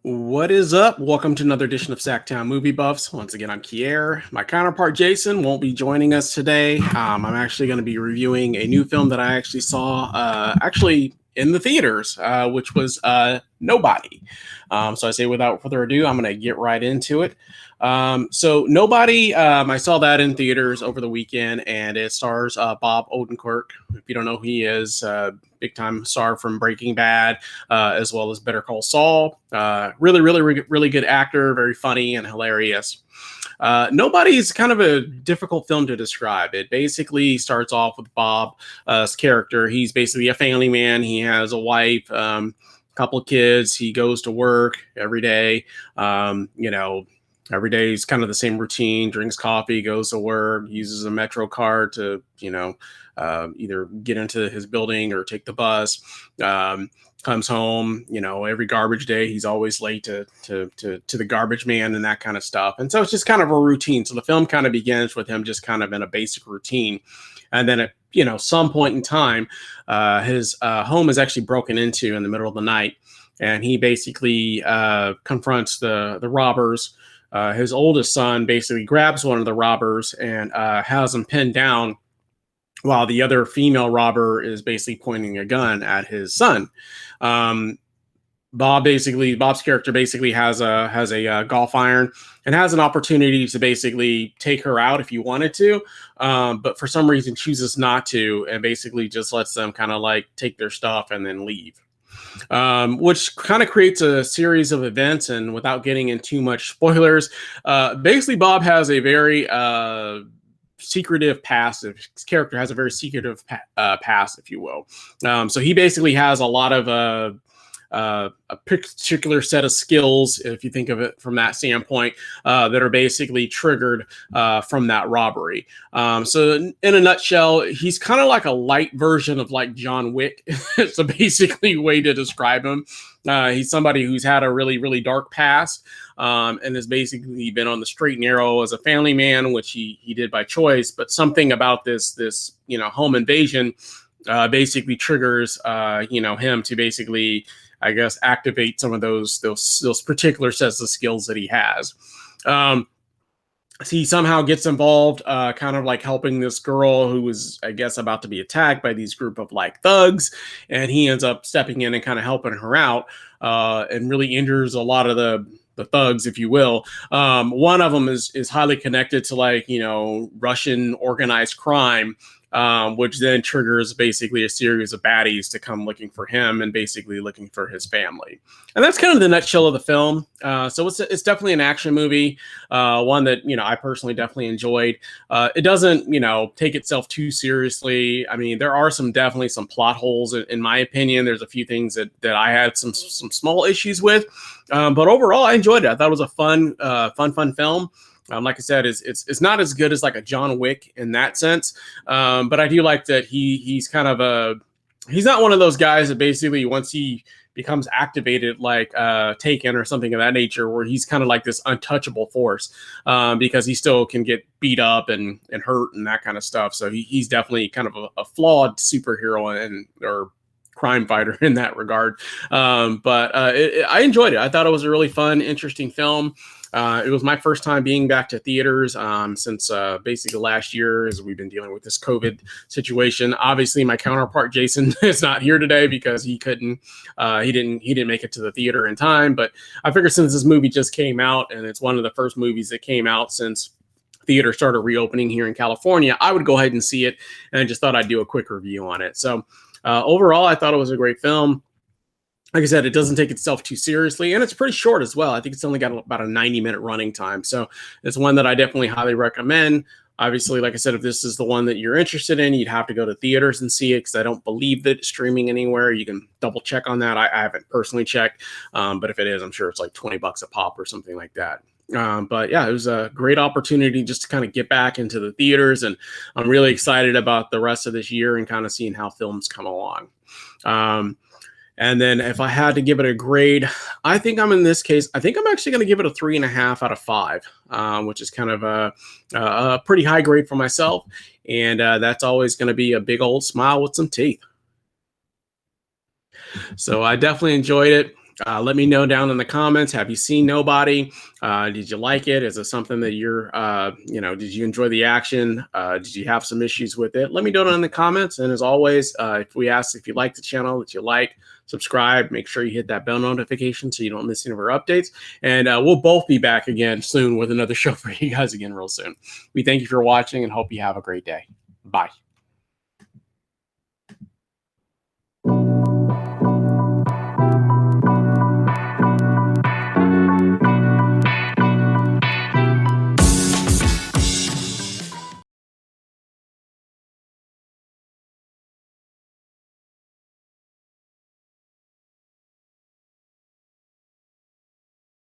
What is up? Welcome to another edition of SacTown Movie Buffs. Once again, I'm Kierre. My counterpart Jason won't be joining us today. I'm actually going to be reviewing a new film that I actually saw in the theaters, which was Nobody. So I say without further ado, I'm going to get right into it. So Nobody, I saw that in theaters over the weekend, and it stars Bob Odenkirk. If you don't know who he is, big time star from Breaking Bad, as well as Better Call Saul. Really good actor, very funny and hilarious. Nobody is kind of a difficult film to describe. It basically starts off with Bob's character. He's basically a family man. He has a wife, couple of kids. He goes to work every day. Every day is kind of the same routine, drinks coffee, goes to work, uses a Metro card to, either get into his building or take the bus. Comes home, every garbage day, he's always late to the garbage man and that kind of stuff. And so it's just kind of a routine. So the film kind of begins with him just kind of in a basic routine. And then at, some point in time, his home is actually broken into in the middle of the night. And he basically confronts the robbers. His oldest son basically grabs one of the robbers and has him pinned down while the other female robber is basically pointing a gun at his son. Bob's character basically has a golf iron and has an opportunity to basically take her out if he wanted to, but for some reason chooses not to, and basically just lets them kind of like take their stuff and then leave. Which kind of creates a series of events, and without getting in too much spoilers, basically Bob has a very secretive past. His character has a very secretive past, if you will. So he basically has a lot of a particular set of skills, if you think of it from that standpoint, that are basically triggered from that robbery. So in a nutshell, he's kind of like a light version of like John Wick. It's a basically way to describe him. He's somebody who's had a really, really dark past, and has basically been on the straight and narrow as a family man, which he did by choice. But something about this home invasion basically triggers him to basically, I guess, activate some of those particular sets of skills that he has. He somehow gets involved, kind of like helping this girl who was, I guess, about to be attacked by these group of like thugs, and he ends up stepping in and kind of helping her out, and really injures a lot of the thugs, if you will. One of them is highly connected to like, Russian organized crime, which then triggers basically a series of baddies to come looking for him and basically looking for his family. And that's kind of the nutshell of the film. So it's definitely an action movie, one that, I personally definitely enjoyed. It doesn't, take itself too seriously. I mean, there are definitely some plot holes in my opinion. There's a few things that I had some small issues with, but overall I enjoyed it. I thought it was a fun film. Like I said, it's not as good as like a John Wick in that sense, but I do like that he's kind of he's not one of those guys that basically once he becomes activated like Taken or something of that nature, where he's kind of like this untouchable force, because he still can get beat up and hurt and that kind of stuff. So he's definitely kind of a flawed superhero or crime fighter in that regard. But I enjoyed it. I thought it was a really fun, interesting film. It was my first time being back to theaters since basically last year, as we've been dealing with this COVID situation. Obviously, my counterpart Jason is not here today because he couldn't. He didn't make it to the theater in time. But I figured since this movie just came out and it's one of the first movies that came out since theater started reopening here in California, I would go ahead and see it. And I just thought I'd do a quick review on it. So overall, I thought it was a great film. Like I said, it doesn't take itself too seriously, and it's pretty short as well. I think it's only got about a 90-minute running time. So it's one that I definitely highly recommend. Obviously, like I said, if this is the one that you're interested in, you'd have to go to theaters and see it, because I don't believe that it's streaming anywhere. You can double check on that. I haven't personally checked, but if it is, I'm sure it's like $20 a pop or something like that. But yeah, it was a great opportunity just to kind of get back into the theaters, and I'm really excited about the rest of this year and kind of seeing how films come along. And then if I had to give it a grade, I think I'm actually going to give it a 3.5 out of 5, which is kind of a pretty high grade for myself. And that's always going to be a big old smile with some teeth. So I definitely enjoyed it. Let me know down in the comments. Have you seen Nobody? Did you like it? Is it something that you're, did you enjoy the action? Did you have some issues with it? Let me know down in the comments. And as always, if we ask if you like the channel, that you like, subscribe, make sure you hit that bell notification so you don't miss any of our updates. And we'll both be back again soon with another show for you guys again real soon. We thank you for watching and hope you have a great day. Bye.